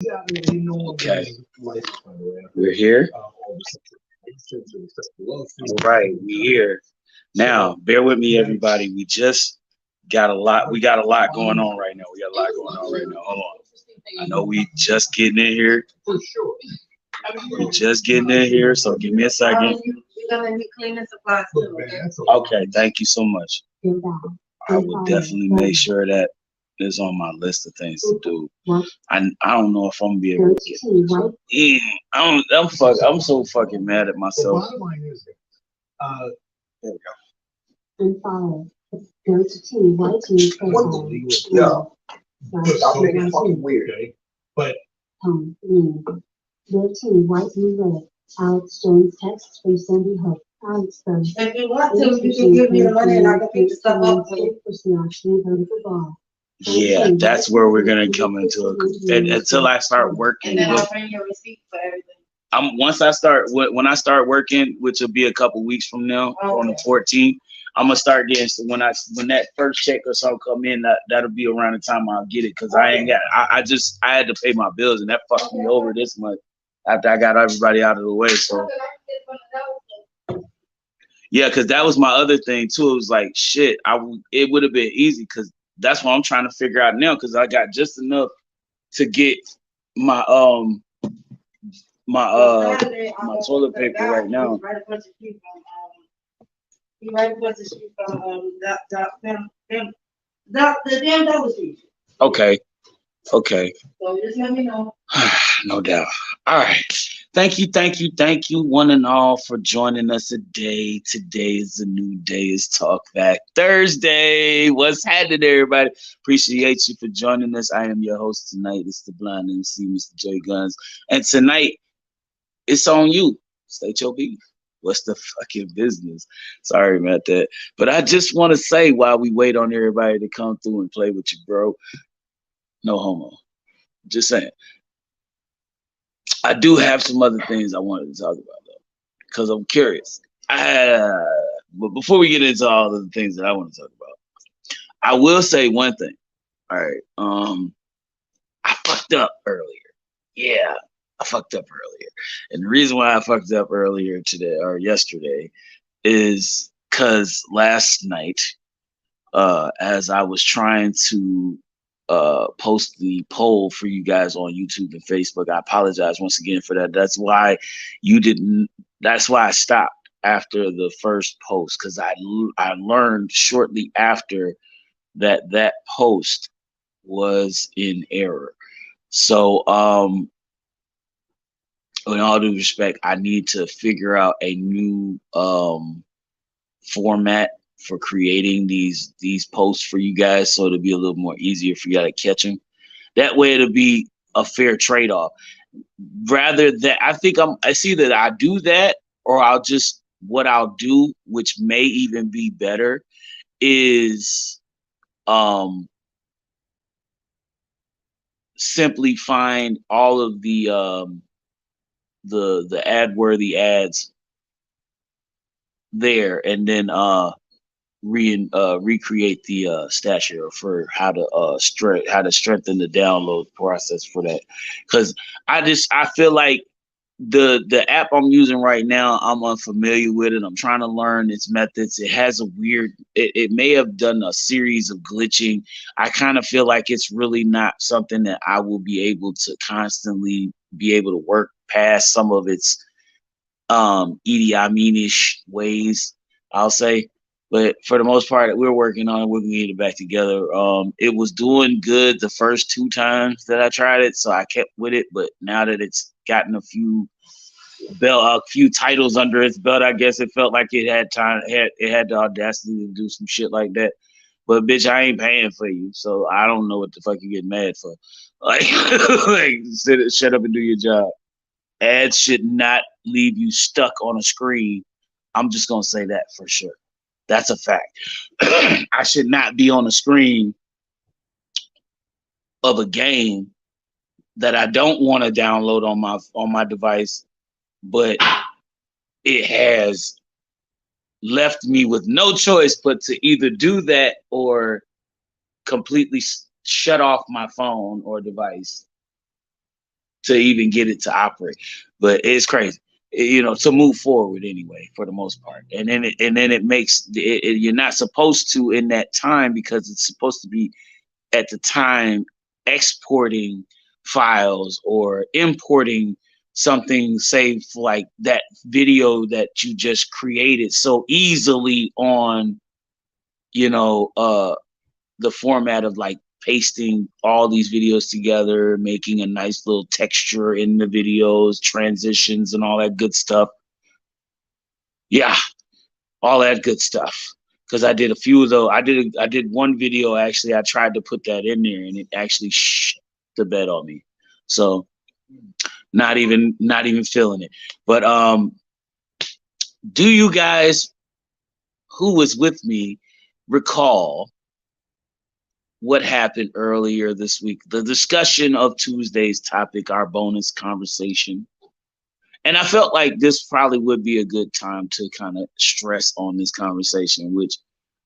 Okay, we're here. All right, we here. Now, bear with me, everybody. We just got a lot. We got a lot going on right now. We got a lot going on right now. Hold on. I know we just getting in here. We just getting in here. So give me a second. Okay, thank you so much. I will definitely make sure that is on my list of things to do. I don't know if I'm gonna be able to get. Yeah, I'm so fucking mad at myself. There we And follow. Go to T, Y T, yeah. I'll make it fucking weird. But home, me. Go to Y T Red. Alex Jones texts from Sandy Hook. Alex goes. If you want to, you can give me the money and I can pick the stuff up for you. Yeah, that's where we're gonna come into it. And until I start working, and then I'll bring your receipt for everything. Once I start when I start working, which will be a couple weeks from now, on the 14th. I'm gonna start getting when that first check or something come in. That'll be around the time I'll get it because I ain't got. I had to pay my bills and that fucked me over this month after I got everybody out of the way. So yeah, because that was my other thing too. It was like shit. It would have been easy because that's what I'm trying to figure out now because I got just enough to get my my toilet paper right now. He write a bunch of shit from the damn Dollar Tree. Okay. Okay. So just let me know. No doubt. All right. Thank you, one and all, for joining us today. Today is a new day. It's Talk Back Thursday. What's happening, everybody? Appreciate you for joining us. I am your host tonight. It's the Blind MC, Mr. J Guns. And tonight, it's on you. State your beef. What's the fucking business? Sorry about that. But I just want to say while we wait on everybody to come through and play with you, bro, no homo. Just saying. I do have some other things I wanted to talk about though, because I'm curious. But before we get into all of the things that I want to talk about, I will say one thing. All right. I fucked up earlier. Yeah, I fucked up earlier. And the reason why I fucked up earlier today or yesterday is because last night, as I was trying to post the poll for you guys on YouTube and Facebook, I apologize once again for that. That's why you didn't. That's why I stopped after the first post because I learned shortly after that post was in error. So in all due respect, I need to figure out a new format for creating these posts for you guys, so it'll be a little more easier for you to catch them. That way, it'll be a fair trade-off. Rather than I see that I do that, or what I'll do, which may even be better, is simply find all of the ad-worthy ads there, and then recreate the stature for how to strengthen the download process for that. Because I feel like the app I'm using right now, I'm unfamiliar with it. I'm trying to learn its methods. It has a weird, it may have done a series of glitching. I kind of feel like it's really not something that I will be able to constantly be able to work past some of its Idi Amin-ish ways, I'll say. But for the most part, we're working on it. We're gonna get it back together. It was doing good the first 2 times that I tried it, so I kept with it. But now that it's gotten a few titles under its belt, I guess it felt like it had the audacity to do some shit like that. But bitch, I ain't paying for you, so I don't know what the fuck you get mad for. Like, like shut up and do your job. Ads should not leave you stuck on a screen. I'm just gonna say that for sure. That's a fact. I should not be on a screen of a game that I don't want to download on my device, but it has left me with no choice but to either do that or completely shut off my phone or device to even get it to operate. But it's crazy, you know, to move forward anyway, for the most part. And then it makes you're not supposed to in that time, because it's supposed to be at the time exporting files or importing something, say like that video that you just created so easily on, you know, the format of like pasting all these videos together, making a nice little texture in the videos, transitions and all that good stuff. Yeah, all that good stuff. Because I did a few of those. I did one video actually. I tried to put that in there, and it actually the bed on me. So not even feeling it. But do you guys who was with me recall what happened earlier this week? The discussion of Tuesday's topic, our bonus conversation. And I felt like this probably would be a good time to kind of stress on this conversation, which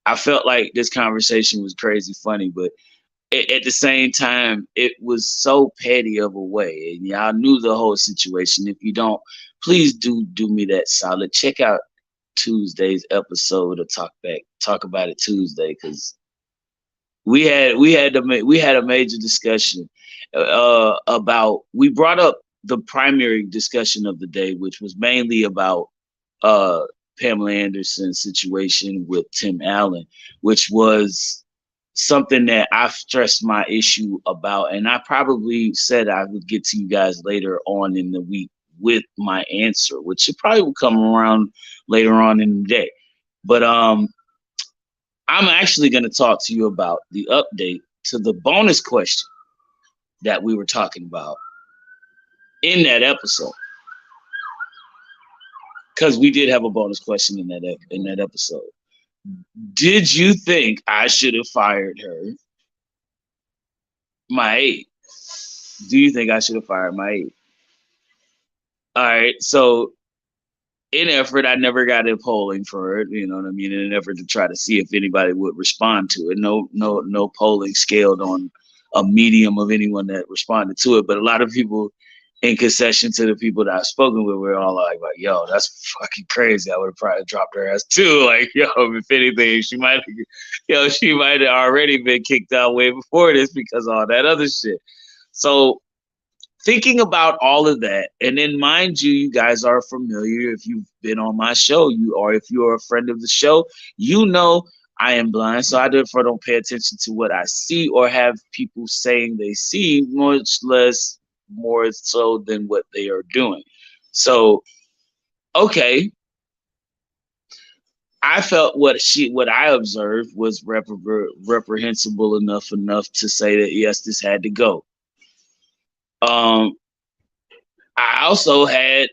I felt like this conversation was crazy funny, but at the same time, it was so petty of a way. And y'all knew the whole situation. If you don't, please do me that solid. Check out Tuesday's episode of Talk About It Tuesday, because we had a major discussion about, we brought up the primary discussion of the day, which was mainly about Pamela Anderson's situation with Tim Allen, which was something that I've stressed my issue about, and I probably said I would get to you guys later on in the week with my answer, which it probably will come around later on in the day. But I'm actually going to talk to you about the update to the bonus question that we were talking about in that episode, because we did have a bonus question in that episode. Did you think I should have fired her, my aide? Do you think I should have fired my aide? All right, so in effort, I never got in polling for it, you know what I mean, in an effort to try to see if anybody would respond to it. No polling scaled on a medium of anyone that responded to it, but a lot of people, in concession to the people that I've spoken with, were all like, yo, that's fucking crazy. I would have probably dropped her ass too. Like, yo, if anything, she might have already been kicked out way before this because of all that other shit. So thinking about all of that, and then mind you, you guys are familiar, if you've been on my show, or if you're a friend of the show, you know I am blind, so I therefore don't pay attention to what I see or have people saying they see, much less more so than what they are doing. So, okay, I felt what I observed was reprehensible enough to say that yes, this had to go. I also had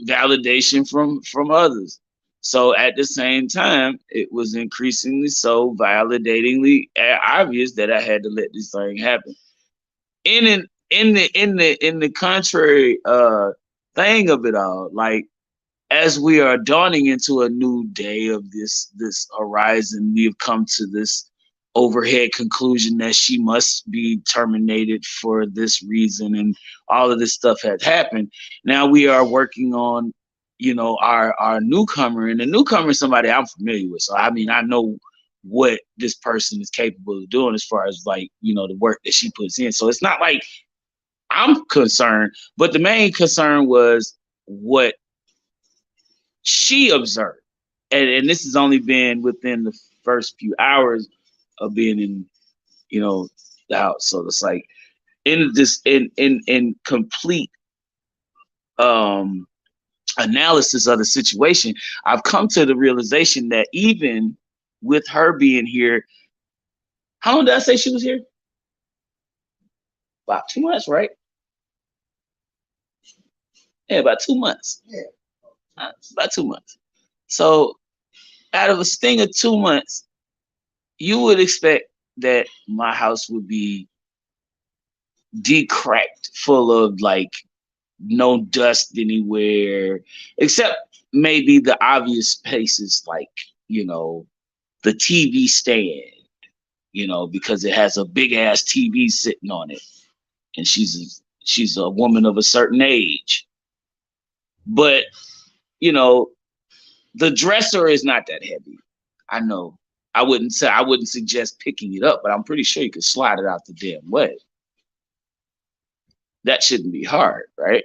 validation from others. So at the same time, it was increasingly so validatingly obvious that I had to let this thing happen. In the contrary thing of it all, like, as we are dawning into a new day of this horizon, we have come to this overhead conclusion that she must be terminated for this reason, and all of this stuff had happened. Now we are working on, you know, our newcomer, and the newcomer is somebody I'm familiar with. So I mean, I know what this person is capable of doing as far as, like, you know, the work that she puts in. So it's not like I'm concerned, but the main concern was what she observed. And this has only been within the first few hours of being in, you know, the house. So it's like in complete analysis of the situation, I've come to the realization that even with her being here, how long did I say she was here? About 2 months, right? Yeah, about 2 months. Yeah. About 2 months. So out of a sting of 2 months, you would expect that my house would be decracked, full of, like, no dust anywhere, except maybe the obvious places, like, you know, the TV stand, you know, because it has a big ass TV sitting on it, and she's she's a woman of a certain age. But, you know, the dresser is not that heavy. I know. I wouldn't suggest picking it up, but I'm pretty sure you could slide it out the damn way. That shouldn't be hard, right?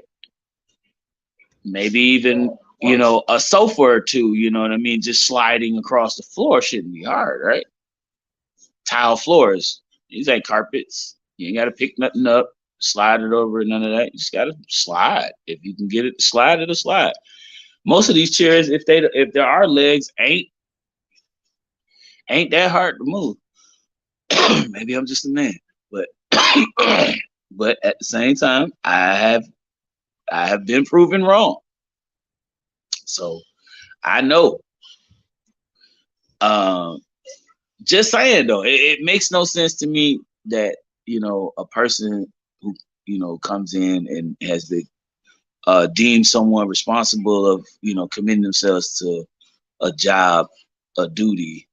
Maybe even, you know, a sofa or two, you know what I mean? Just sliding across the floor shouldn't be hard, right? Tile floors. These ain't carpets. You ain't got to pick nothing up, slide it over, none of that. You just got to slide. If you can get it to slide, it'll slide. Most of these chairs, if there are legs, ain't that hard to move. Maybe I'm just a man, but but at the same time, I have been proven wrong. So I know. Just saying though, it makes no sense to me that, you know, a person who, you know, comes in and has been deemed someone responsible of, you know, committing themselves to a job, a duty,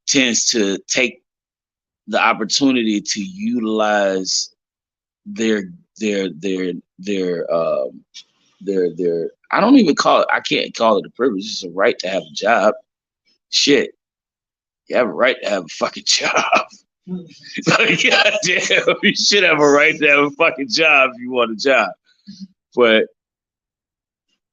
tends to take the opportunity to utilize their I don't even call it, I can't call it a privilege, it's a right to have a job. Shit. You have a right to have a fucking job. Like, goddamn, you should have a right to have a fucking job if you want a job. But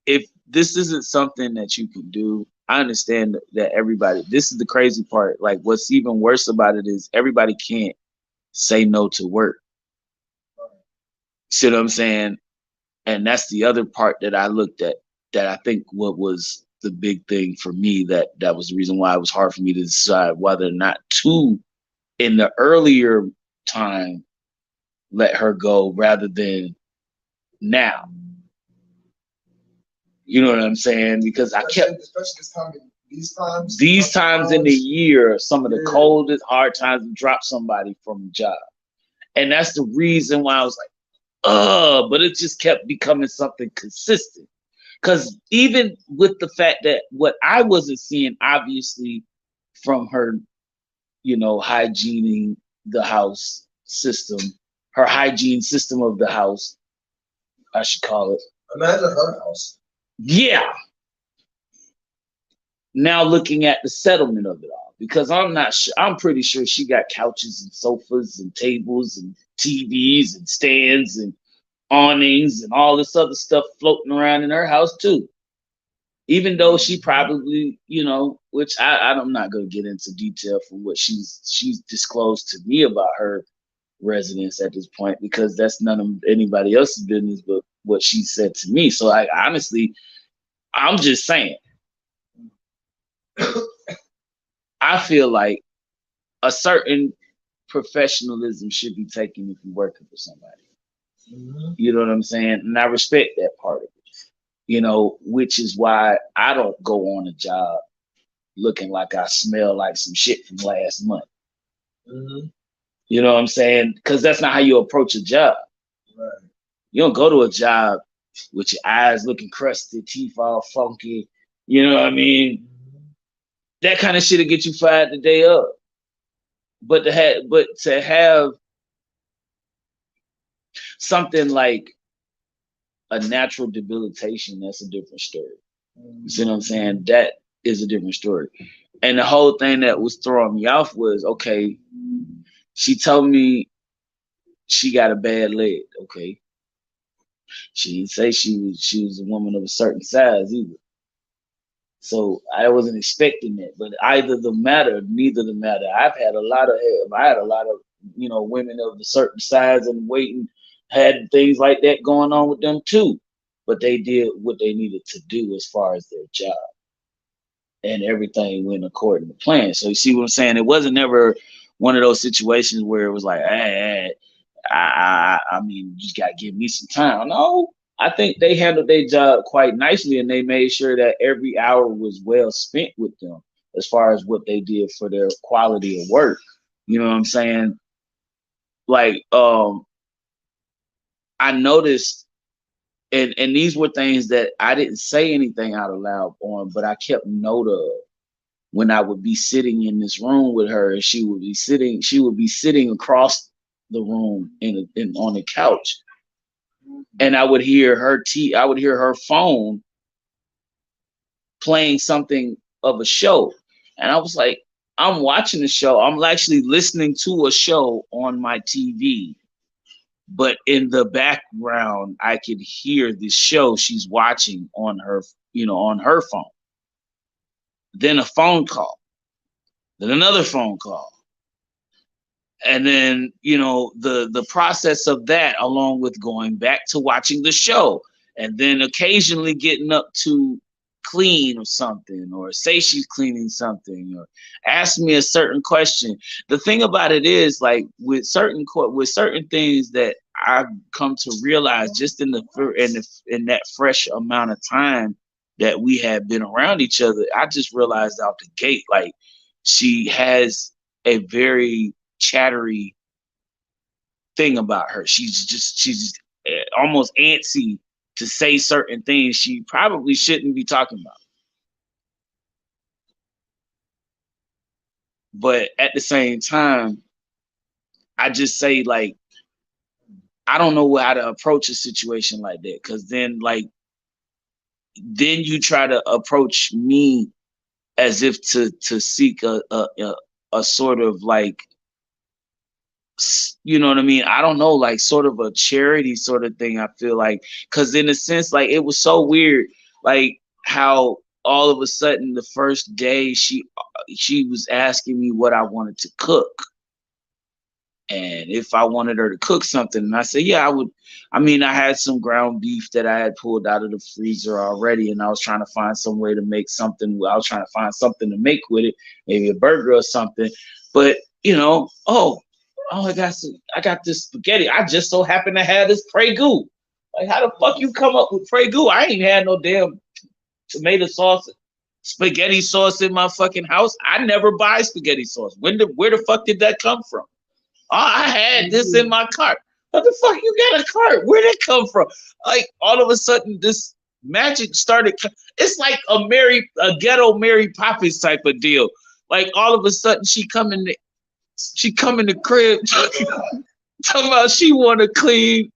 if this isn't something that you can do, I understand that everybody, this is the crazy part. Like, what's even worse about it is everybody can't say no to work. See what I'm saying? And that's the other part that I looked at, that I think what was the big thing for me, that was the reason why it was hard for me to decide whether or not to, in the earlier time, let her go rather than now. You know what I'm saying? Because I kept, especially these times in the year, some of the coldest, hard times to drop somebody from a job. And that's the reason why I was like, but it just kept becoming something consistent. Because even with the fact that what I wasn't seeing, obviously, from her, you know, hygiening the house system, her hygiene system of the house, I should call it. Imagine her house. Yeah. Now looking at the settlement of it all, because I'm not sure, I'm pretty sure she got couches and sofas and tables and TVs and stands and awnings and all this other stuff floating around in her house too. Even though she probably, you know, which I'm not going to get into detail from what she's disclosed to me about her residence at this point, because that's none of anybody else's business but what she said to me. So I honestly, I'm just saying, I feel like a certain professionalism should be taken if you're working for somebody. Mm-hmm. You know what I'm saying? And I respect that part of it. You know, which is why I don't go on a job looking like I smell like some shit from last month. Mm-hmm. You know what I'm saying? Because that's not how you approach a job. Right. You don't go to a job with your eyes looking crusty, teeth all funky. You know what I mean? Mm-hmm. That kind of shit will get you fired the day up. But to have something like a natural debilitation, that's a different story. You see what I'm saying? That is a different story. And the whole thing that was throwing me off was, okay, she told me she got a bad leg. Okay. She didn't say she was a woman of a certain size either. So I wasn't expecting that. But neither the matter. I had a lot of, you know, women of a certain size and weight and had things like that going on with them too. But they did what they needed to do as far as their job. And everything went according to plan. So you see what I'm saying? It wasn't ever one of those situations where it was like, hey, I mean, you just got to give me some time. No, I think they handled their job quite nicely, and they made sure that every hour was well spent with them as far as what they did for their quality of work. You know what I'm saying? Like, I noticed, and these were things that I didn't say anything out loud on, but I kept note of when I would be sitting in this room with her, and she would be sitting across the room on the couch, and I would hear her phone playing something of a show. And I was like, I'm watching the show. I'm actually listening to a show on my TV, but in the background, I could hear the show she's watching on her, on her phone. Then a phone call, then another phone call. And then, the process of that, along with going back to watching the show, and then occasionally getting up to clean or something, or say she's cleaning something, or ask me a certain question. The thing about it is, like, with certain things that I've come to realize just in that fresh amount of time that we have been around each other, I just realized out the gate, like, she has a very chattery thing about her. She's almost antsy to say certain things she probably shouldn't be talking about. But at the same time, I just say, like, I don't know how to approach a situation like that, because then you try to approach me as if to seek a sort of, like, you know what I mean? I don't know, like, sort of a charity sort of thing. I feel like, because in a sense, like, it was so weird, like, how all of a sudden the first day she was asking me what I wanted to cook, and if I wanted her to cook something, and I said, yeah, I would. I mean, I had some ground beef that I had pulled out of the freezer already, and I was trying to find some way to make something. I was trying to find something to make with it, maybe a burger or something. But I got this spaghetti. I just so happen to have this Prego. Like, how the fuck you come up with Prego? I ain't had no damn tomato sauce, spaghetti sauce in my fucking house. I never buy spaghetti sauce. Where the fuck did that come from? Oh, I had this in my cart. What the fuck you got a cart? Where'd it come from? Like, all of a sudden, this magic started. It's like a ghetto Mary Poppins type of deal. Like, all of a sudden, she come in the crib talking about she want to clean.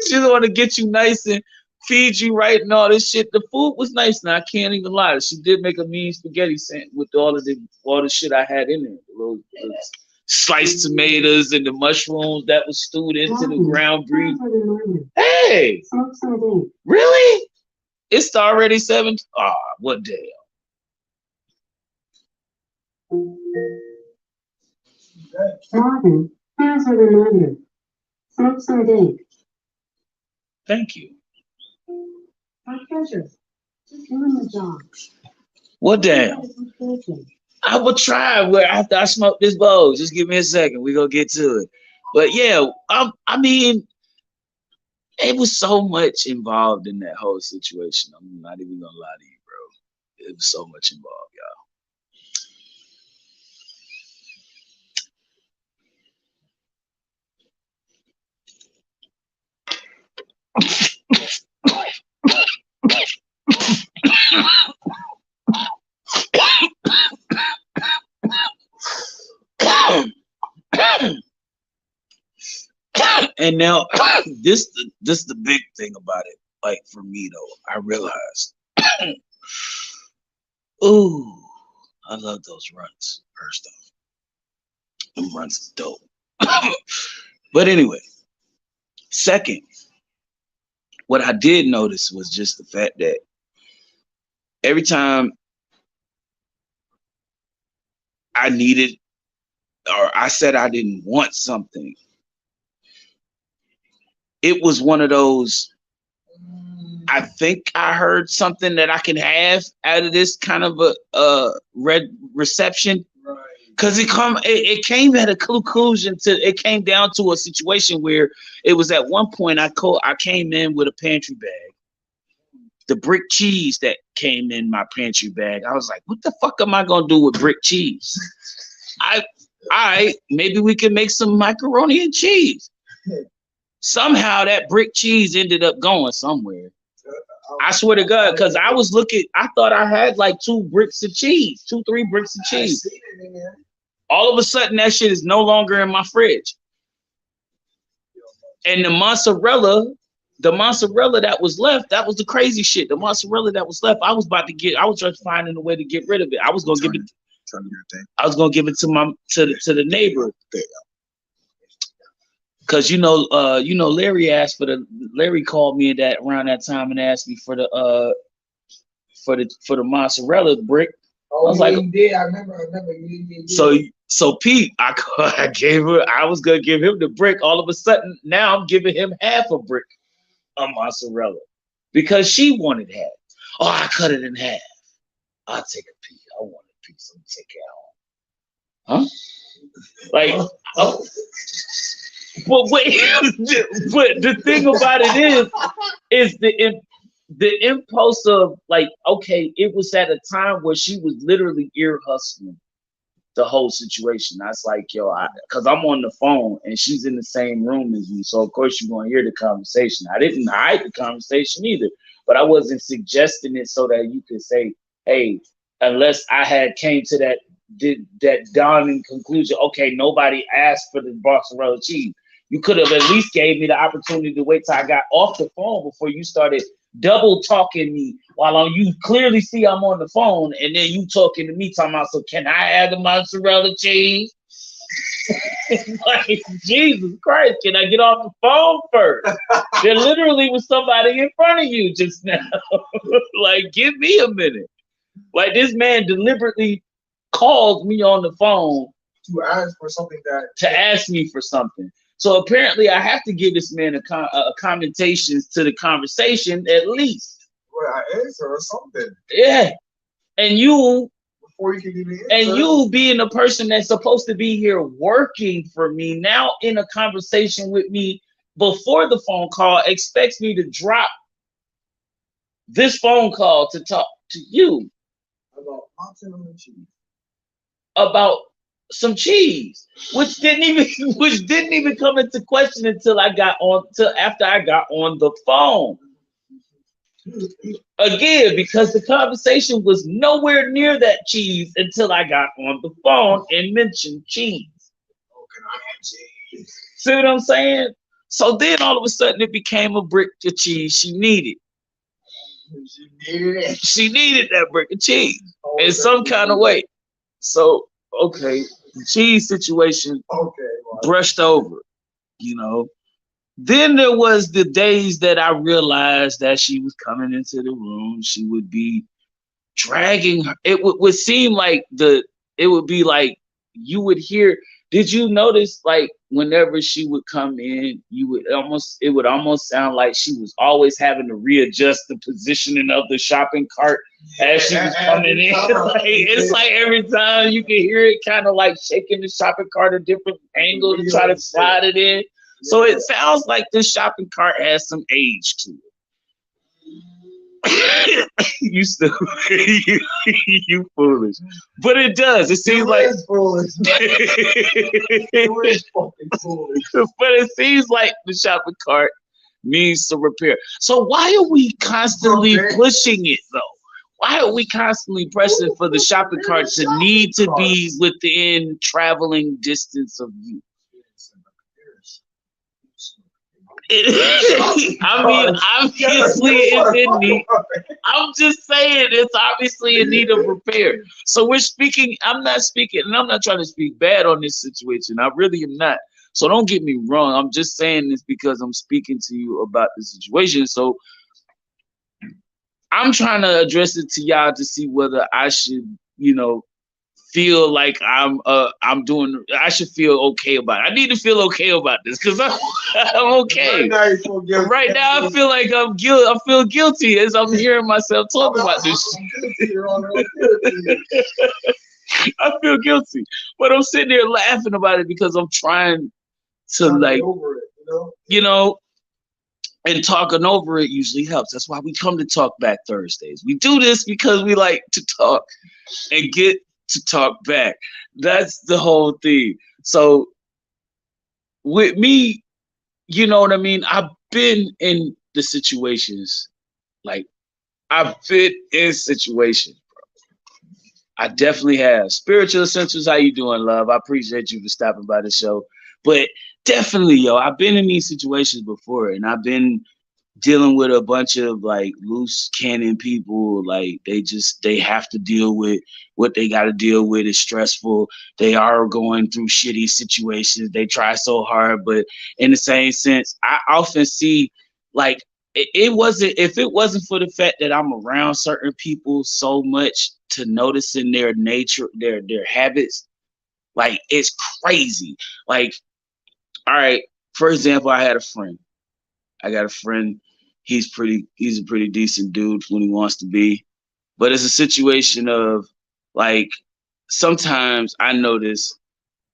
She want to get you nice and feed you right and all this shit. The food was nice. Now I can't even lie. She did make a mean spaghetti sandwich with all the shit I had in there. The sliced tomatoes and the mushrooms that was stewed into the ground beef. Hey, really? It's already 7. Ah, what day? Marvin, here's a reminder. Smoke some date. Thank you. My pleasure. Just doing the job. What damn? I will try after I smoke this bowl. Just give me a second. We gonna get to it. But yeah, I mean, it was so much involved in that whole situation. I'm not even gonna lie to you, bro. It was so much involved, y'all. And now this the big thing about it. Like, for me though, I realized, ooh, I love those runs. First off, them runs is dope. But anyway, second, what I did notice was just the fact that every time I needed, or I said I didn't want something, it was one of those, I think I heard something that I can have out of this kind of a red reception. Because it came at a conclusion it came down to a situation where it was at one point I came in with a pantry bag. The brick cheese that came in my pantry bag, I was like, what the fuck am I gonna do with brick cheese? Maybe we can make some macaroni and cheese. Somehow that brick cheese ended up going somewhere. I swear to God, because I was looking, I thought I had like 3 bricks of cheese. All of a sudden, that shit is no longer in my fridge. And the mozzarella the mozzarella that was left, that was the crazy shit. The mozzarella that was left, I was just finding a way to get rid of it. I was gonna give it. I was gonna give it to the neighbor. Cause Larry called me around that time and asked me for the mozzarella brick. Oh, I was like, he did. I remember. So Pete, I was gonna give him the brick. All of a sudden, now I'm giving him half a brick of mozzarella because she wanted half. Oh, I cut it in half. I'll take a piece. I want a piece. I'm gonna take it out. Huh? Like, oh. But wait, but the thing about it is the impulse of like, okay, it was at a time where she was literally ear hustling the whole situation. I was like, yo, because I'm on the phone and she's in the same room as me, so of course you're gonna hear the conversation. I didn't hide the conversation either, but I wasn't suggesting it so that you could say, hey, unless I had came to that dawning conclusion, okay, nobody asked for the mozzarella cheese. You could have at least gave me the opportunity to wait till I got off the phone before you started double talking me while you clearly see I'm on the phone, and then you talking to me talking about, so can I add the mozzarella cheese? Like, Jesus Christ, can I get off the phone first? There literally was somebody in front of you just now. Like, give me a minute. Like, this man deliberately called me on the phone to ask for something to ask me for something. So apparently, I have to give this man a commentations to the conversation at least. Well, I answer or something. Yeah, and you before you can give me answer. And you being the person that's supposed to be here working for me now in a conversation with me before the phone call expects me to drop this phone call to talk to you about some cheese, which didn't even come into question until after I got on the phone. Again, because the conversation was nowhere near that cheese until I got on the phone and mentioned cheese. Oh, can I have cheese? See what I'm saying? So then all of a sudden it became a brick of cheese she needed. She needed that brick of cheese in some kind of way. So, okay, the cheese situation brushed over, Then there was the days that I realized that she was coming into the room. She would be dragging her. It would seem like it would be like you would hear. Did you notice, like, whenever she would come in, it would almost sound like she was always having to readjust the positioning of the shopping cart as she was coming in. Like, it's like every time you can hear it kind of like shaking the shopping cart a different angle to try to slide it in. So it sounds like this shopping cart has some age to it. You still you foolish, but it does. It seems like foolish. But it seems like the shopping cart needs some repair. So why are we constantly pushing it though? Why are we constantly pressing for the shopping cart to need to be within traveling distance of you? I mean, obviously it's in need. I'm just saying it's obviously in need of repair. So we're speaking, I'm not speaking, and I'm not trying to speak bad on this situation. I really am not. So don't get me wrong. I'm just saying this because I'm speaking to you about the situation. So I'm trying to address it to y'all to see whether I should, feel like I should feel okay about it. I need to feel okay about this because I'm okay. Right now I feel like I'm guilty. I feel guilty as I'm hearing myself talk about this shit. I feel guilty. But I'm sitting there laughing about it because I'm trying to like, over it, and talking over it usually helps. That's why we come to Talk Back Thursdays. We do this because we like to talk and get to talk back. That's the whole thing. So with me, you know what I mean? I've been in the situations, like I've been in situations, bro. I definitely have. Spiritual Essentials, how you doing, love? I appreciate you for stopping by the show. But definitely, I've been in these situations before, and I've been dealing with a bunch of like loose cannon people. Like they have to deal with what they got to deal with. It's stressful. They are going through shitty situations. They try so hard, but in the same sense, I often see like it wasn't, if it wasn't for the fact that I'm around certain people so much to noticing their nature, their habits, like it's crazy. Like, all right, for example, I got a friend. He's a pretty decent dude when he wants to be. But it's a situation of like sometimes I notice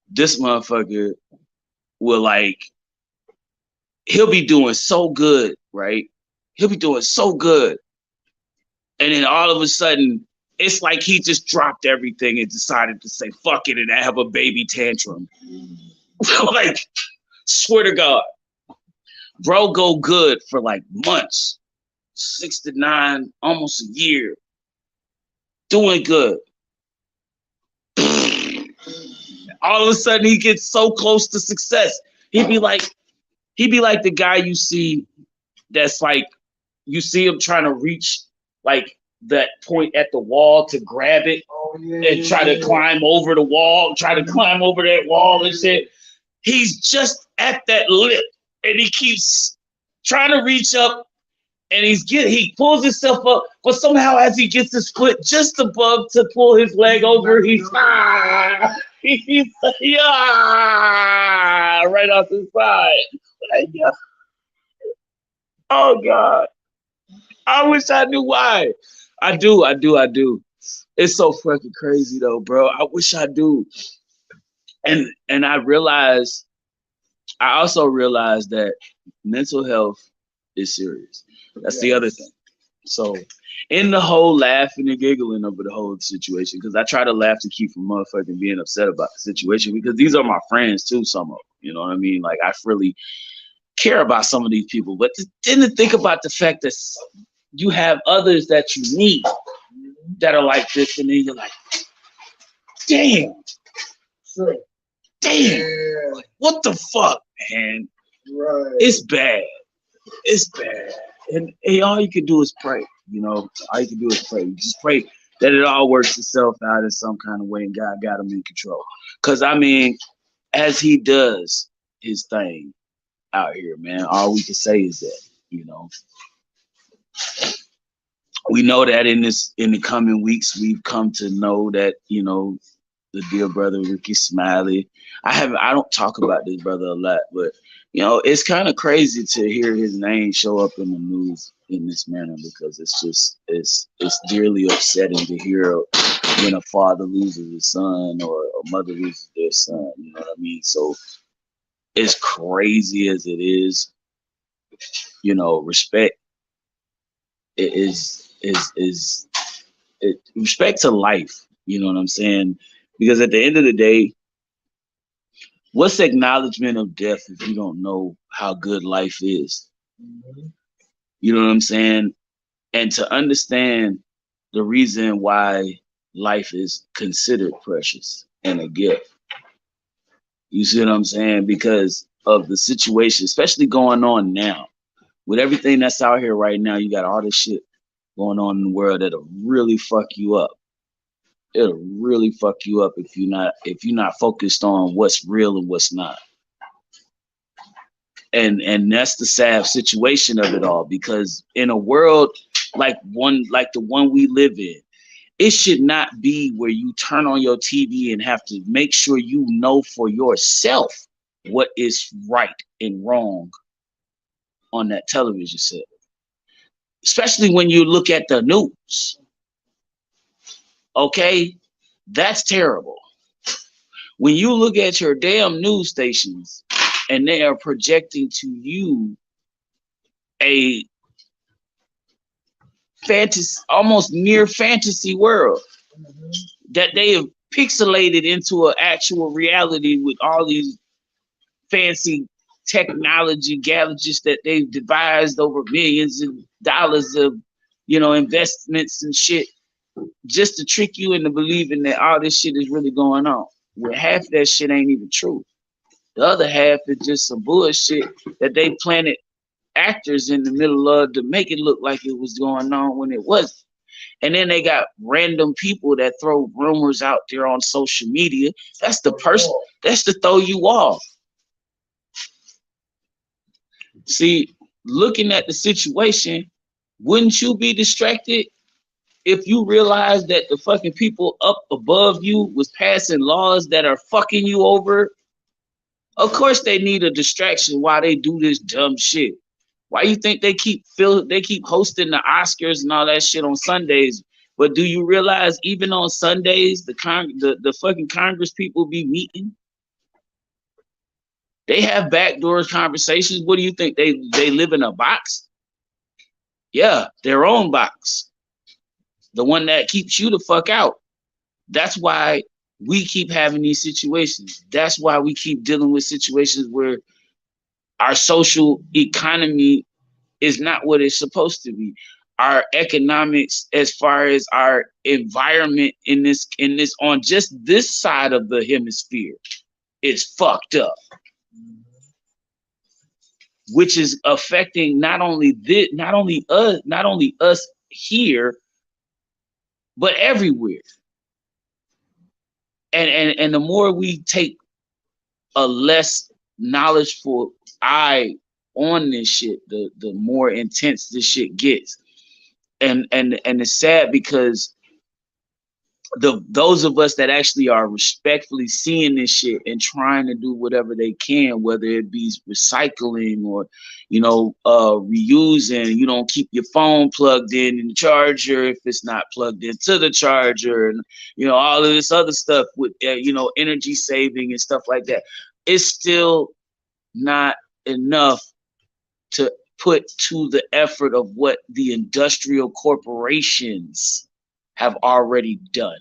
this motherfucker will like he'll be doing so good, right? He'll be doing so good. And then all of a sudden, it's like he just dropped everything and decided to say fuck it and have a baby tantrum. Like, swear to God. Bro go good for like months, 6 to 9, almost a year, doing good. All of a sudden he gets so close to success. He'd be like the guy you see that's like, you see him trying to reach like that point at the wall to grab it and try to climb over the wall, try to climb over that wall and shit. He's just at that lip and he keeps trying to reach up and he pulls himself up, but somehow as he gets his foot just above to pull his leg over, he's right off the side. Like, oh God. I wish I knew why. I do. It's so fucking crazy though, bro. I wish I do. And I also realized that mental health is serious. That's the other thing. So in the whole laughing and giggling over the whole situation, because I try to laugh to keep from motherfucking being upset about the situation, because these are my friends too, some of them. You know what I mean? Like I really care about some of these people, but didn't think about the fact that you have others that you meet that are like this, and then you're like, damn, like, what the fuck, man? Right. It's bad. And all you can do is pray. You know, all you can do is pray. You just pray that it all works itself out in some kind of way, and God got him in control. Because I mean, as he does his thing out here, man, all we can say is that, you know. We know that in the coming weeks, we've come to know that, you know, the dear brother Ricky Smiley. I don't talk about this brother a lot, but you know, it's kind of crazy to hear his name show up in the news in this manner, because it's dearly upsetting to hear when a father loses a son or a mother loses their son. You know what I mean? So as crazy as it is, you know, respect is respect to life. You know what I'm saying? Because at the end of the day, what's acknowledgement of death if you don't know how good life is? Mm-hmm. You know what I'm saying? And to understand the reason why life is considered precious and a gift. You see what I'm saying? Because of the situation, especially going on now. With everything that's out here right now, you got all this shit going on in the world that'll really fuck you up. It'll really fuck you up if you're not focused on what's real and what's not. And that's the sad situation of it all, because in a world like the one we live in, it should not be where you turn on your TV and have to make sure you know for yourself what is right and wrong on that television set. Especially when you look at the news. Okay? That's terrible. When you look at your damn news stations and they are projecting to you a fantasy, almost near fantasy world that they have pixelated into an actual reality with all these fancy technology gadgets that they've devised over millions of dollars of, you know, investments and shit, just to trick you into believing that all this shit is really going on. Well, half of that shit ain't even true. The other half is just some bullshit that they planted actors in the middle of to make it look like it was going on when it wasn't. And then they got random people that throw rumors out there on social media. That's the person. That's to throw you off. See, looking at the situation, wouldn't you be distracted if you realize that the fucking people up above you was passing laws that are fucking you over? Of course they need a distraction while they do this dumb shit. Why you think they keep hosting the Oscars and all that shit on Sundays? But do you realize even on Sundays the fucking Congress people be meeting? They have backdoor conversations. What do you think? They live in a box? Yeah, their own box. The one that keeps you the fuck out. That's why we keep having these situations. That's why we keep dealing with situations where our social economy is not what it's supposed to be. Our economics, as far as our environment in this on just this side of the hemisphere, is fucked up, which is affecting not only us here, but everywhere. And the more we take a less knowledgeful eye on this shit, the more intense this shit gets. And it's sad because those of us that actually are respectfully seeing this shit and trying to do whatever they can, whether it be recycling or, reusing, you don't keep your phone plugged in the charger if it's not plugged into the charger, and, all of this other stuff with, energy saving and stuff like that. It's still not enough to put to the effort of what the industrial corporations have already done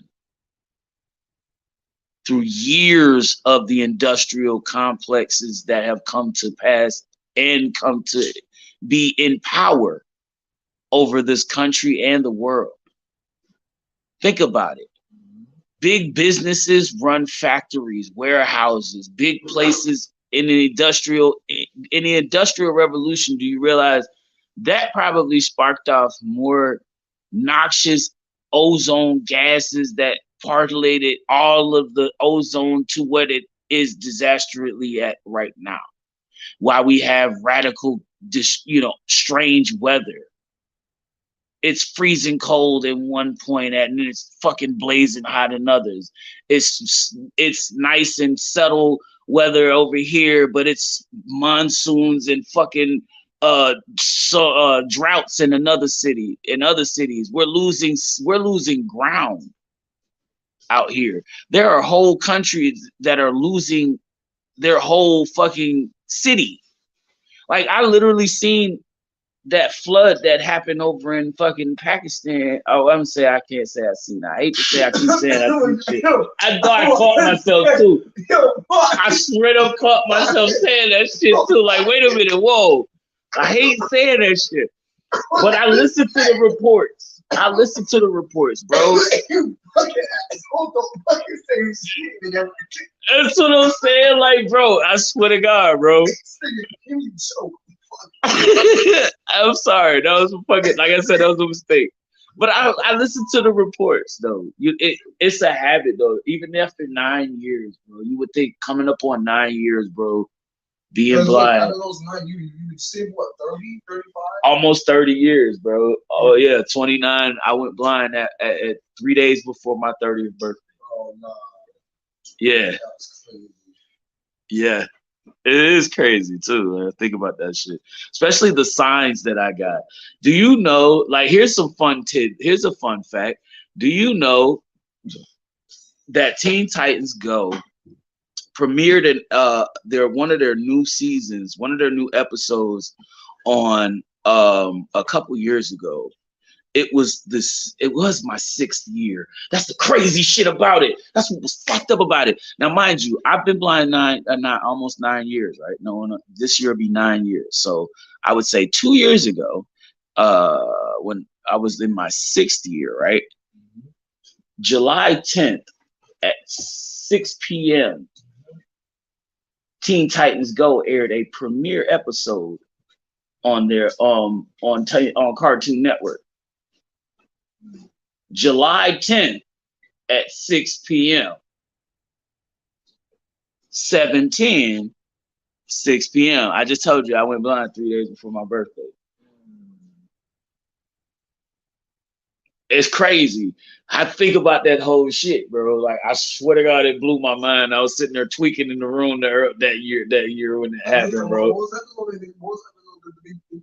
through years of the industrial complexes that have come to pass and come to be in power over this country and the world. Think about it. Big businesses run factories, warehouses, big places in the industrial revolution. Do you realize that probably sparked off more noxious ozone gases that particulated all of the ozone to what it is disastrously at right now? While we have radical, strange weather. It's freezing cold in one point and then it's fucking blazing hot in others. It's nice and subtle weather over here, but it's monsoons and fucking droughts in other cities. We're losing ground out here. There are whole countries that are losing their whole fucking city. Like, I literally seen that flood that happened over in fucking Pakistan. Oh, I can't say I've seen it. I hate to say I keep saying I see shit. I thought I caught myself too. I straight up caught myself saying that shit too. Like, wait a minute, whoa. I hate saying that shit. But I listened to the reports. Bro. That's what I'm saying. Like, bro, I swear to God, bro. I'm sorry. That was like I said, that was a mistake. But I listened to the reports, though. It's a habit, though. Even after 9 years, bro, you would think coming up on 9 years, bro, being blind. Out of those 9, you said what, 30, 35? Almost 30 years, bro. Oh yeah, 29. I went blind at 3 days before my 30th birthday. Oh no. Yeah. Yeah. It is crazy too. Man. Think about that shit. Especially the signs that I got. Do you know, like, here's a fun fact. Do you know that Teen Titans Go premiered one of their new seasons, one of their new episodes on a couple years ago? It was my 6th year. That's the crazy shit about it. That's what was fucked up about it. Now, mind you, I've been blind almost 9 years, right? No, this year will be 9 years. So I would say 2 years ago, when I was in my 6th year, right? July 10th at 6 p.m., Teen Titans Go aired a premiere episode on their on Cartoon Network. July 10th at 6 p.m. 7/10, 6 p.m. I just told you I went blind 3 days before my birthday. It's crazy. I think about that whole shit, bro. Like I swear to God, it blew my mind. I was sitting there tweaking in the room that year when it happened, bro. What was that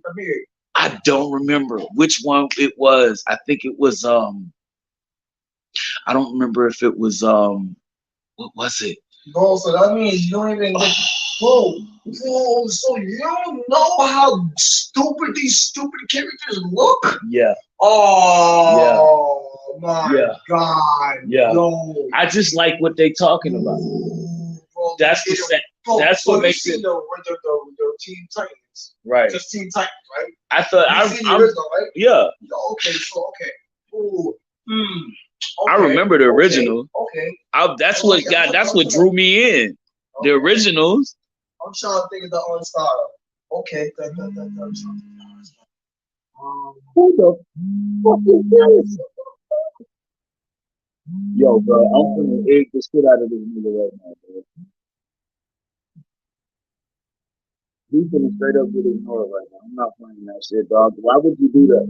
premiere? I don't remember which one it was. I think it was I don't remember if it was what was it? Bro, so that means you don't even bro, so you don't know how stupid these stupid characters look? Yeah. Oh my God. Yeah. No. I just like what they talking about. Bro, That's the that's what makes it the Teen Titans. right. Just Teen Titans, right? I thought You seen the original, right? Yeah. Okay, so okay. Ooh. I remember the original. Okay. That's what drew me in. The originals. I'm trying to think of the unstyle. Okay. Who the fuck is this? Yo, bro, I'm gonna egg the shit out of this nigga right now, bro. He's gonna straight up get ignored right now. I'm not playing that shit, dog. Why would you do that?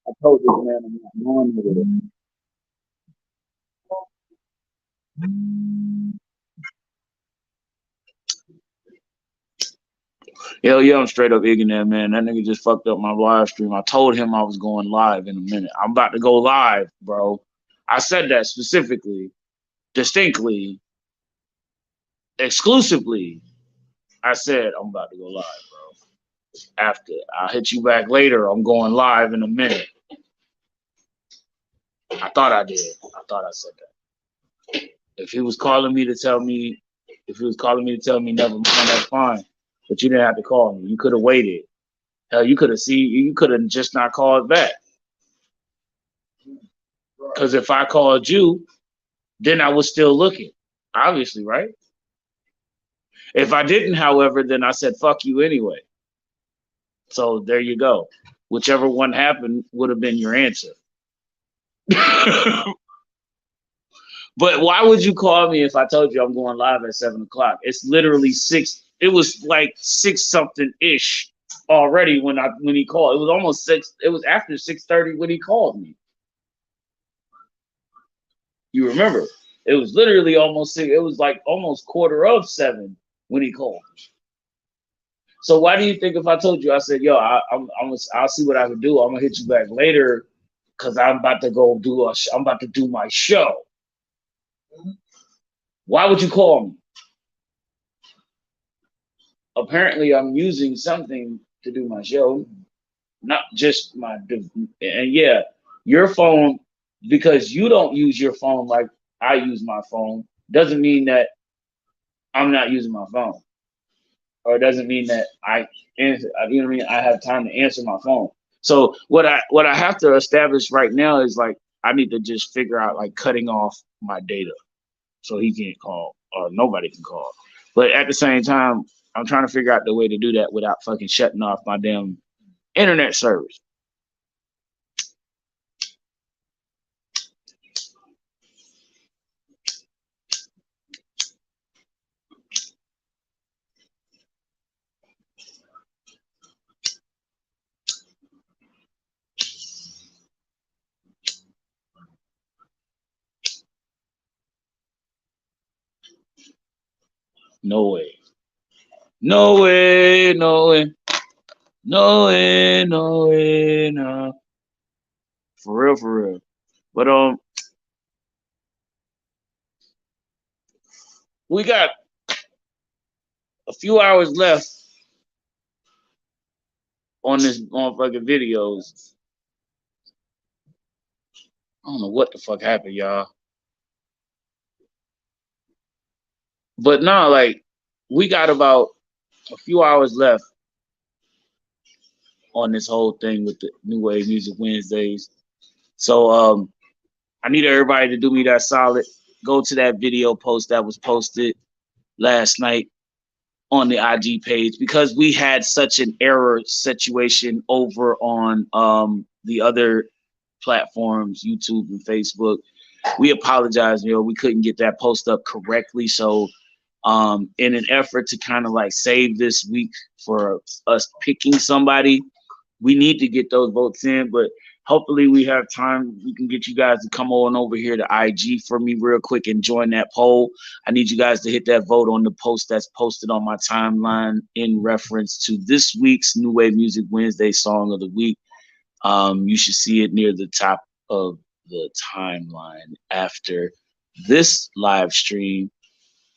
I told this man I'm not going with it. Hell yeah, I'm straight up egging that man. That nigga just fucked up my live stream. I told him I was going live in a minute. I'm about to go live, bro. I said that specifically, distinctly, exclusively. I said I'm about to go live, bro. After I'll hit you back later. I'm going live in a minute. I thought I did. I thought I said that. If he was calling me to tell me, never mind, that's fine. But you didn't have to call me. You could have waited. Hell, you could have just not called back. Because if I called you, then I was still looking. Obviously, right? If I didn't, however, then I said, fuck you anyway. So there you go. Whichever one happened would have been your answer. But why would you call me if I told you I'm going live at 7 o'clock? It's literally 6. It was like 6 something ish already when he called. It was almost 6. It was after 6:30 when he called me. You remember? It was literally almost 6. It was like almost 7:15 when he called. So why do you think if I told you, I said, yo, I'll see what I can do. I'm gonna hit you back later because I'm about to go I'm about to do my show. Why would you call me? Apparently, I'm using something to do my show, not just and yeah, your phone, because you don't use your phone like I use my phone, doesn't mean that I'm not using my phone, or it doesn't mean that I answer. You know what I mean? I have time to answer my phone. So what I have to establish right now is like I need to just figure out like cutting off my data so he can't call or nobody can call. But at the same time, I'm trying to figure out the way to do that without fucking shutting off my damn internet service. No way. No way, no way. No way, no way, no. For real, for real. But we got a few hours left on this motherfucking videos. I don't know what the fuck happened, y'all. But no, like we got about a few hours left on this whole thing with the New Wave Music Wednesdays. So I need everybody to do me that solid. Go to that video post that was posted last night on the IG page because we had such an error situation over on the other platforms, YouTube and Facebook. We apologize, we couldn't get that post up correctly. So in an effort to kind of like save this week for us picking somebody, we need to get those votes in, but hopefully we have time. We can get you guys to come on over here to IG for me real quick and join that poll. I need you guys to hit that vote on the post that's posted on my timeline in reference to this week's New Wave Music Wednesday Song of the Week. You should see it near the top of the timeline after this live stream.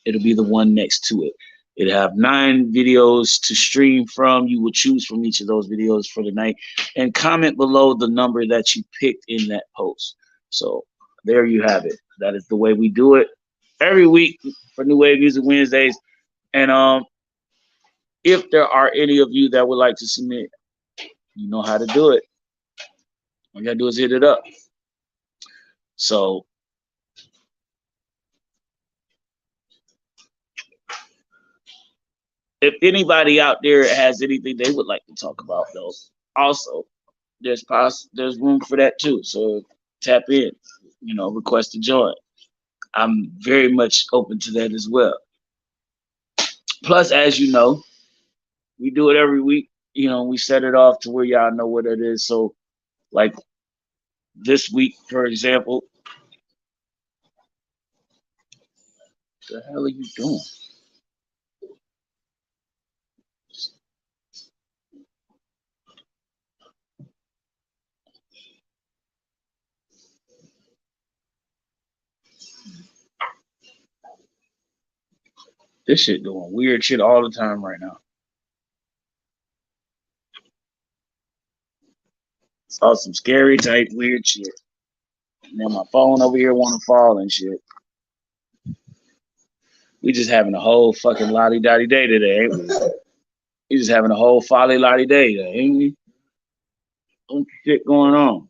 It'll be the one next to it. It'll have 9 videos to stream from. You will choose from each of those videos for the night and comment below the number that you picked in that post. So there you have it. That is the way we do it every week for New Wave Music Wednesdays. And if there are any of you that would like to submit, you know how to do it. All you gotta do is hit it up. So if anybody out there has anything they would like to talk about, though, also there's room for that too. So tap in, request to join. I'm very much open to that as well. Plus, as you know, we do it every week. We set it off to where y'all know what it is. So, like this week, for example, what the hell are you doing? This shit doing weird shit all the time right now. Saw some scary type weird shit. And then my phone over here want to fall and shit. We just having a whole fucking lottie-dottie day today, ain't we? We just having a whole folly-lottie day today, ain't we? Bunch of shit going on.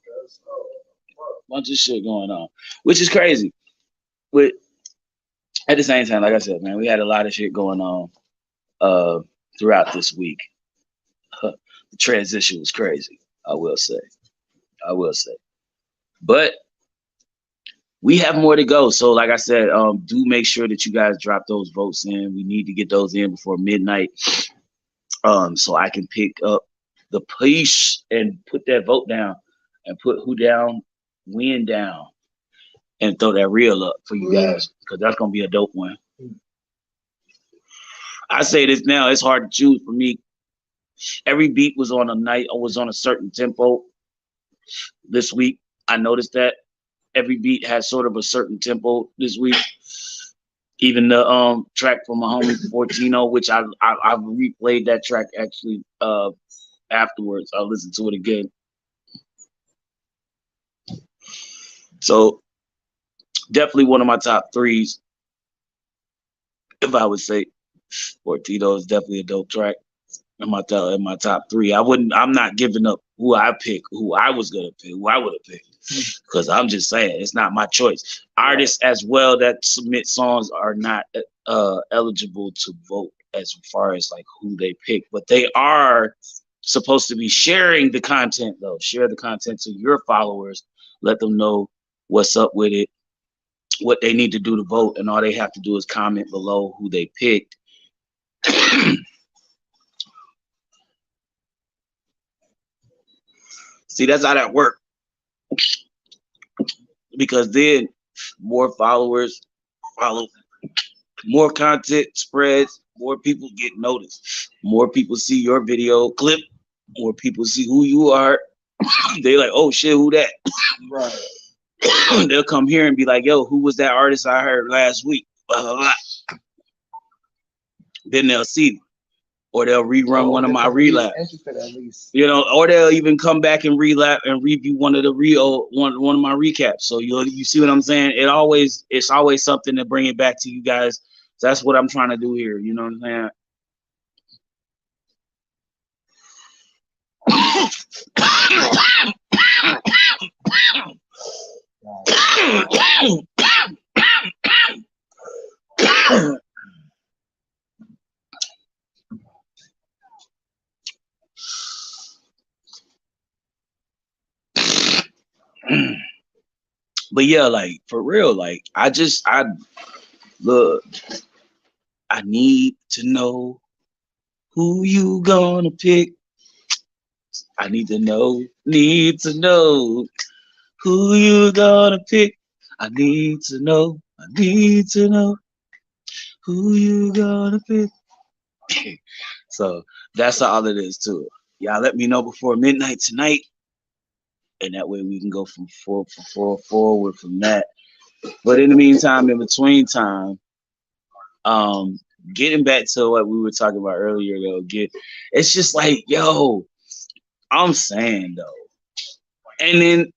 Bunch of shit going on. Which is crazy. But at the same time, like I said, man, we had a lot of shit going on throughout this week. The transition was crazy, I will say. But we have more to go. So like I said, do make sure that you guys drop those votes in. We need to get those in before midnight. So I can pick up the piece and put that vote down and put who down, win down, and throw that reel up for you guys, because that's gonna be a dope one. I say this now, it's hard to choose for me. Every beat was on a certain tempo. This week, I noticed that every beat has sort of a certain tempo this week. Even the track from my homie Fortino, which I've replayed that track actually afterwards. I'll listen to it again. So definitely one of my top 3s. If I would say Fortino is definitely a dope track in my top 3. I'm not giving up who I pick, who I was gonna pick, who I would have picked. Because I'm just saying, it's not my choice. Artists as well that submit songs are not eligible to vote as far as like who they pick, but they are supposed to be sharing the content though. Share the content to your followers. Let them know what's up with it, what they need to do to vote, and all they have to do is comment below who they picked. See, that's how that works. Because then more followers follow, more content spreads, more people get noticed, more people see your video clip, more people see who you are. They like, oh shit, who that? Right. They'll come here and be like, yo, who was that artist I heard last week? Blah, blah, blah. Then they'll see them. Or they'll rerun one of my relapse, or they'll even come back and relapse and review one of my recaps. So you see what I'm saying? It's always something to bring it back to you guys. So that's what I'm trying to do here. You know what I'm saying? But yeah, like for real, like I look, I need to know who you gonna pick. I need to know who you gonna pick. I need to know who you gonna pick. So that's all it is to it. Y'all let me know before midnight tonight, and that way we can go from four forward from that. But in the meantime, in between time, um, getting back to what we were talking about earlier, though, it's just like, yo, I'm saying though, and then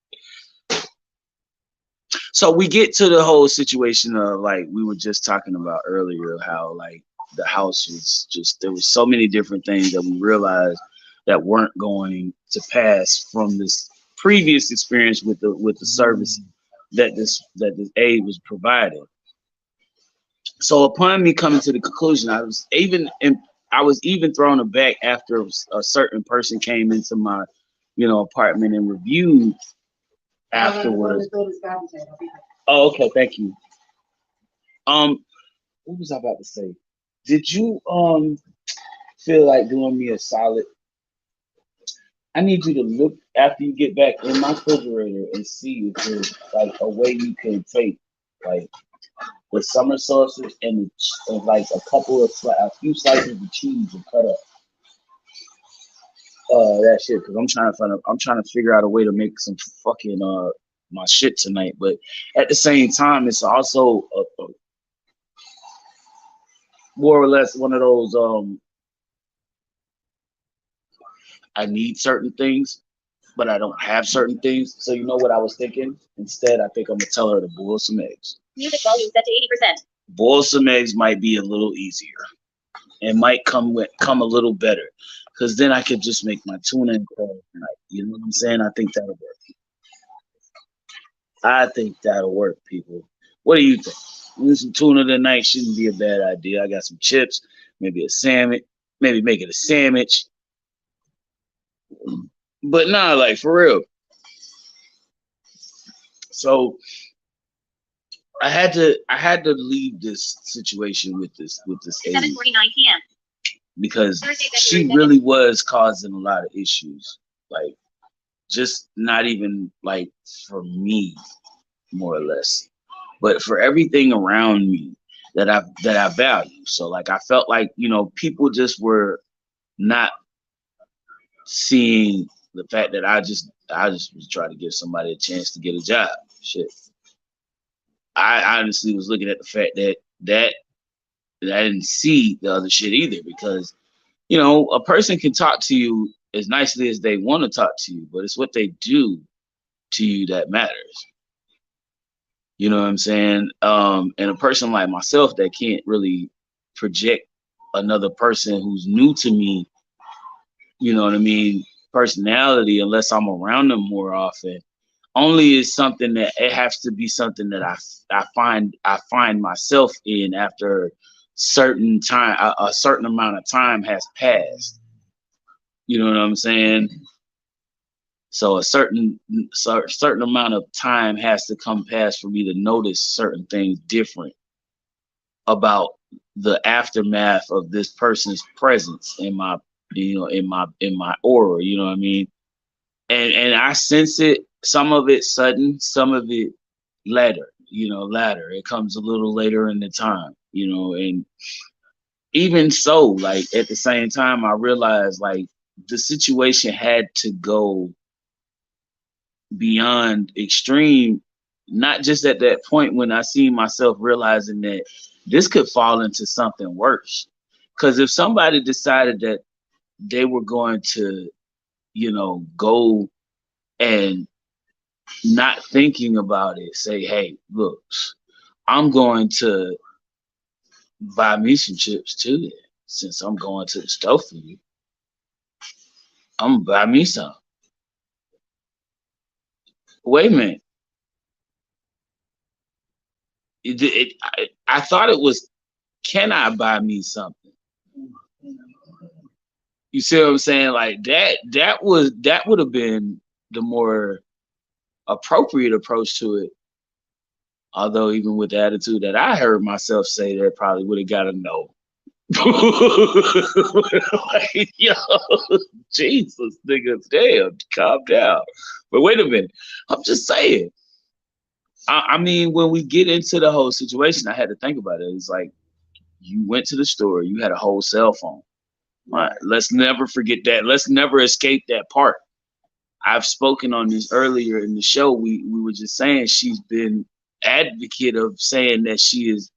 so we get to the whole situation of like we were just talking about earlier, how like the house was just there was so many different things that we realized that weren't going to pass from this previous experience with the service that this aid was providing. So upon me coming to the conclusion, I was even thrown aback after a certain person came into my, apartment and reviewed afterwards. Oh, okay, thank you. Um, what was I about to say? Did you feel like doing me a solid? I need you to look after you get back in my refrigerator and see if there's like a way you can take like the summer sauces and like a few slices of cheese and cut up that shit because I'm trying to figure out a way to make some fucking my shit tonight. But at the same time, it's also a more or less one of those I need certain things, but I don't have certain things. So you know what I was thinking? Instead, I think I'm gonna tell her to boil some eggs. Music volume set to 80%. Boil some eggs might be a little easier. It might come a little better, because then I could just make my tuna and crab tonight. You know what I'm saying? I think that'll work. I think that'll work, people. What do you think? Some tuna tonight shouldn't be a bad idea. I got some chips, maybe a sandwich, maybe make it a sandwich. But nah, like for real. So I had to leave this situation with this 7:49 p.m. because she really was causing a lot of issues. Like just not even like for me, more or less, but for everything around me that I value. So like I felt like, people just were not seeing the fact that I just was trying to give somebody a chance to get a job. Shit. I honestly was looking at the fact that I didn't see the other shit either because, a person can talk to you as nicely as they want to talk to you, but it's what they do to you that matters. You know what I'm saying? And a person like myself that can't really project another person who's new to me, you know what I mean, personality unless I'm around them more often. Only is something that it has to be something that I find myself in after a certain amount of time has passed. You know what I'm saying? So a certain amount of time has to come past for me to notice certain things different about the aftermath of this person's presence in my in my aura. You know what I mean? And I sense it. Some of it sudden, some of it later. Later. It comes a little later in the time. And even so, like at the same time, I realized like the situation had to go beyond extreme, not just at that point when I see myself realizing that this could fall into something worse. Because if somebody decided that they were going to, go and not thinking about it, say, hey, look, I'm going to buy me some chips too. Then, since I'm going to the store for you, I'm gonna buy me some. Wait a minute. I thought it was, can I buy me something? You see what I'm saying? Like that would have been the more appropriate approach to it. Although even with the attitude that I heard myself say, that probably would have got a no. Like, yo, Jesus, nigga, damn, calm down. But wait a minute, I'm just saying. I mean, when we get into the whole situation, I had to think about it. It's like you went to the store, you had a whole cell phone. Right. Let's never forget that. Let's never escape that part. I've spoken on this earlier in the show. We were just saying she's been advocate of saying that she is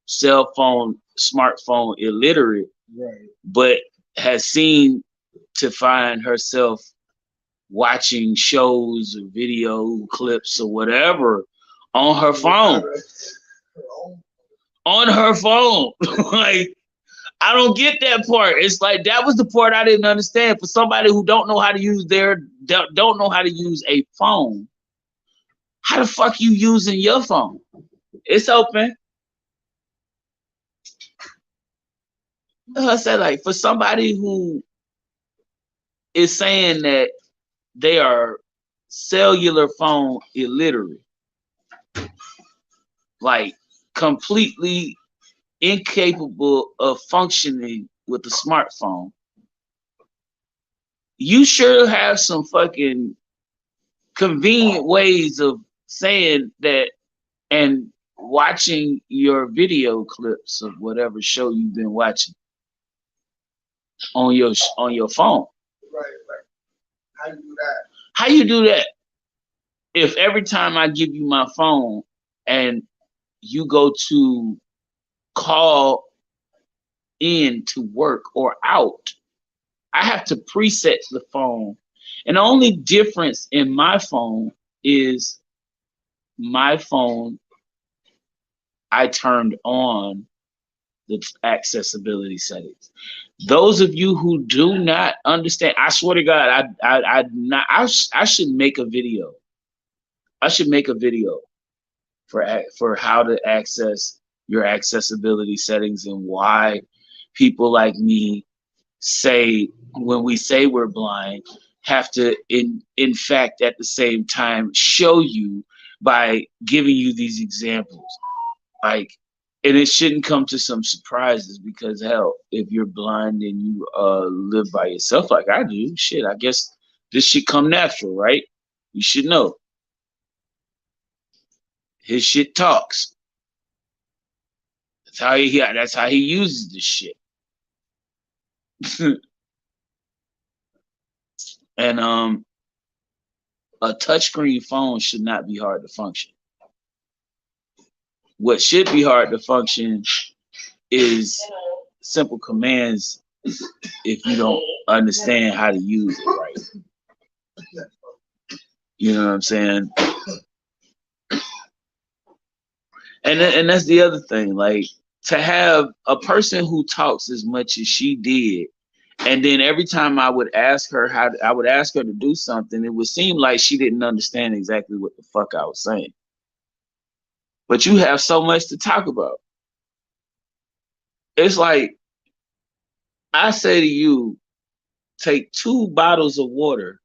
cell phone, smartphone illiterate, Right. but has seen to find herself watching shows or video clips or whatever on her phone. On her phone. Like, I don't get that part. It's like that was the part I didn't understand. For somebody who don't know how to use don't know how to use a phone, how the fuck you using your phone? It's open. I said, like, for somebody who is saying that they are cellular phone illiterate, like completely incapable of functioning with a smartphone, you sure have some fucking convenient ways of saying that and watching your video clips of whatever show you've been watching on your phone. Right. How you do that? How you do that? If every time I give you my phone and you go to call in to work or out, I have to preset the phone. And the only difference in my phone is my phone, I turned on the accessibility settings. Those of you who do not understand, I swear to God, I should make a video. I should make a video for how to access your accessibility settings and why people like me say when we say we're blind have to in fact at the same time show you by giving you these examples. Like, and it shouldn't come to some surprises because hell, if you're blind and you live by yourself like I do, shit, I guess this should come natural, right? You should know. His shit talks. That's how he uses this shit. And a touchscreen phone should not be hard to function. What should be hard to function is simple commands if you don't understand how to use it right. You know what I'm saying? And that's the other thing. Like, to have a person who talks as much as she did, and then every time I would ask her to do something, it would seem like she didn't understand exactly what the fuck I was saying. But you have so much to talk about. It's like I say to you, take 2 bottles of water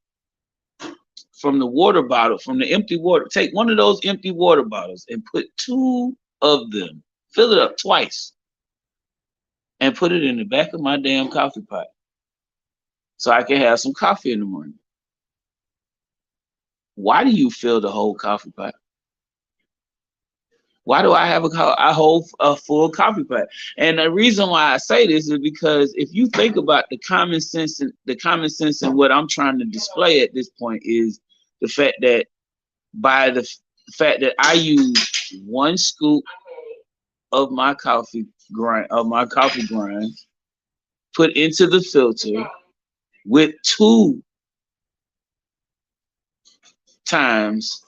from the water bottle, from the empty water. Take one of those empty water bottles and put 2 of them, fill it up twice, and put it in the back of my damn coffee pot so I can have some coffee in the morning. Why do you fill the whole coffee pot? Why do I have a full coffee pot? And the reason why I say this is because if you think about the common sense and what I'm trying to display at this point is the fact that I use 1 scoop of my coffee grind, put into the filter with 2 times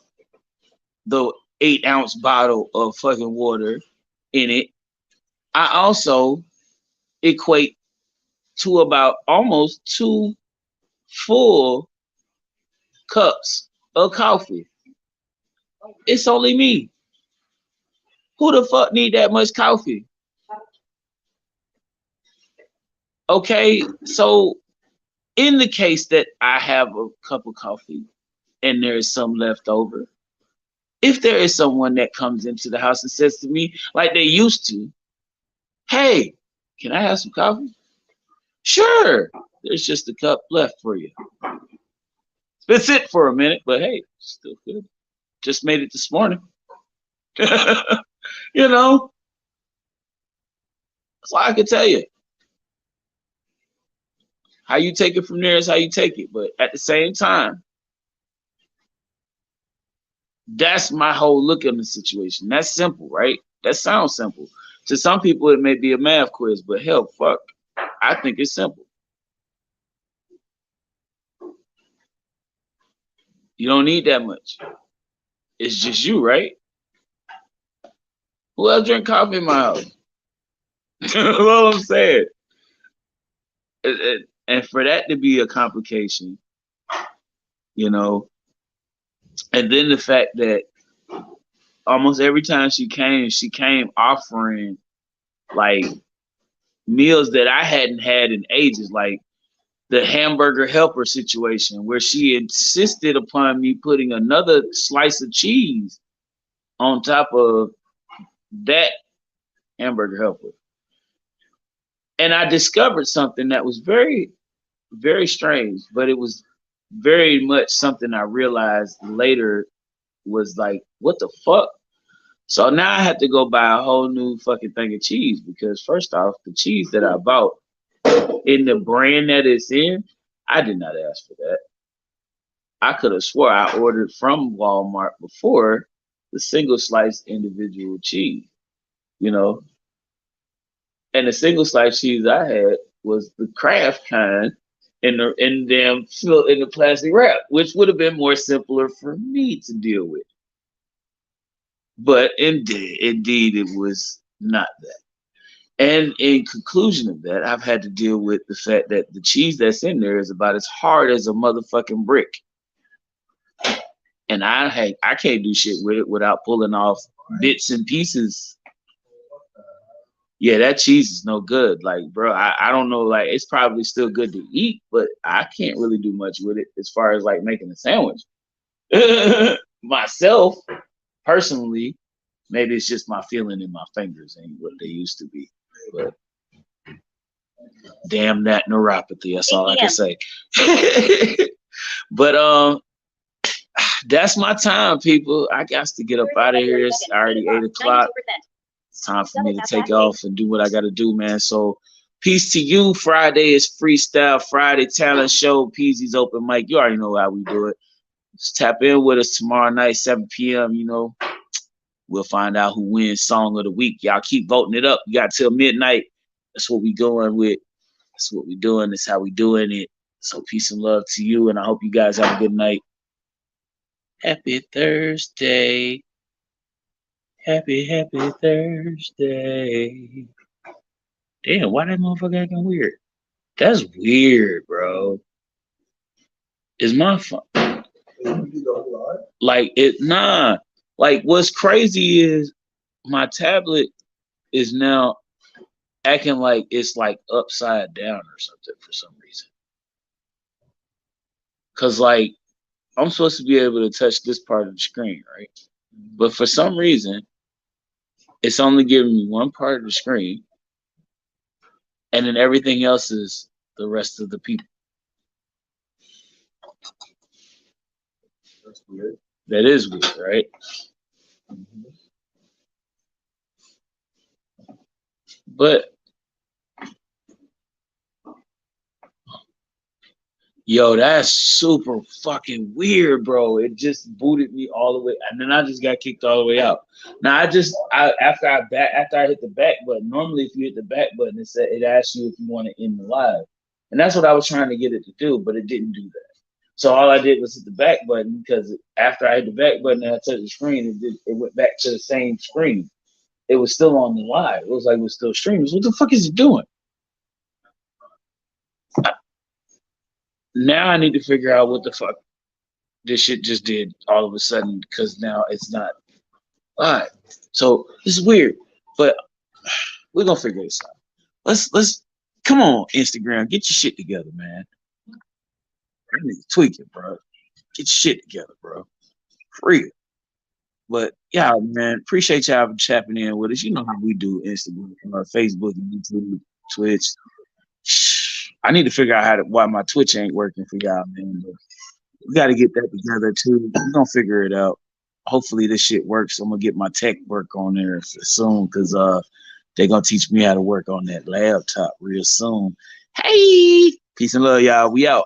the 8-ounce bottle of fucking water in it. I also equate to about almost 2 full cups of coffee. It's only me. Who the fuck need that much coffee? Okay, so in the case that I have a cup of coffee and there is some left over, if there is someone that comes into the house and says to me, like they used to, hey, can I have some coffee? Sure, there's just a cup left for you. That's it for a minute, but hey, still good. Just made it this morning. You know, that's all I can tell you. How you take it from there is how you take it. But at the same time, that's my whole look on the situation. That's simple, right? That sounds simple. To some people, it may be a math quiz, but hell, fuck, I think it's simple. You don't need that much. It's just you, right? Who else drink coffee in my house? That's all I'm saying. And for that to be a complication, you know, and then the fact that almost every time she came offering like meals that I hadn't had in ages, like the hamburger helper situation where she insisted upon me putting another slice of cheese on top of that hamburger helper. And I discovered something that was very, very strange, but it was very much something I realized later was like, what the fuck? So now I have to go buy a whole new fucking thing of cheese because first off, the cheese that I bought in the brand that it's in, I did not ask for that. I could have swore I ordered from Walmart before the single slice individual cheese, you know. And the single slice cheese I had was the Kraft kind in the plastic wrap, which would have been more simpler for me to deal with. But indeed, it was not that. And in conclusion of that, I've had to deal with the fact that the cheese that's in there is about as hard as a motherfucking brick. And I can't do shit with it without pulling off bits and pieces. Yeah, that cheese is no good. Like, bro, I don't know. Like, it's probably still good to eat, but I can't really do much with it as far as like making a sandwich. Myself, personally, maybe it's just my feeling in my fingers ain't what they used to be. But damn that neuropathy. That's all I can say. But that's my time, people. I got to get up out of here. It's already 8 o'clock. It's time for me to take off and do what I got to do, man. So peace to you. Friday is Freestyle Friday talent show. Peasy's open mic. You already know how we do it. Just tap in with us tomorrow night, 7 p.m. You know, we'll find out who wins Song of the Week. Y'all keep voting it up. You got till midnight. That's what we going with. That's what we doing. That's how we doing it. So peace and love to you, and I hope you guys have a good night. Happy Thursday. Happy Thursday. Damn, why that motherfucker acting weird? That's weird, bro. Is my phone like it? Nah. Like what's crazy is my tablet is now acting like it's like upside down or something for some reason. Cause like I'm supposed to be able to touch this part of the screen, right? But for some reason, it's only giving me one part of the screen, and then everything else is the rest of the people. That's weird. That is weird, right? But yo, that's super fucking weird, bro. It just booted me all the way, and then I just got kicked all the way out. Now after I hit the back button. Normally, if you hit the back button, it asks you if you want to end the live, and that's what I was trying to get it to do, but it didn't do that. So all I did was hit the back button because after I hit the back button and I touched the screen, it went back to the same screen. It was still on the live. It was like it was still streaming. What the fuck is it doing? Now I need to figure out what the fuck this shit just did all of a sudden because now it's not live. So this is weird, but we're gonna figure this out. Let's come on, Instagram, get your shit together, man. I need to tweak it, bro. Get shit together, bro. For real. But yeah, man, appreciate y'all for tapping in with us. You know how we do Instagram, Facebook, YouTube, Twitch. I need to figure out why my Twitch ain't working for y'all, man. But we got to get that together too. We're gonna figure it out. Hopefully this shit works. I'm gonna get my tech work on there soon because they're gonna teach me how to work on that laptop real soon. Hey, peace and love, y'all. We out.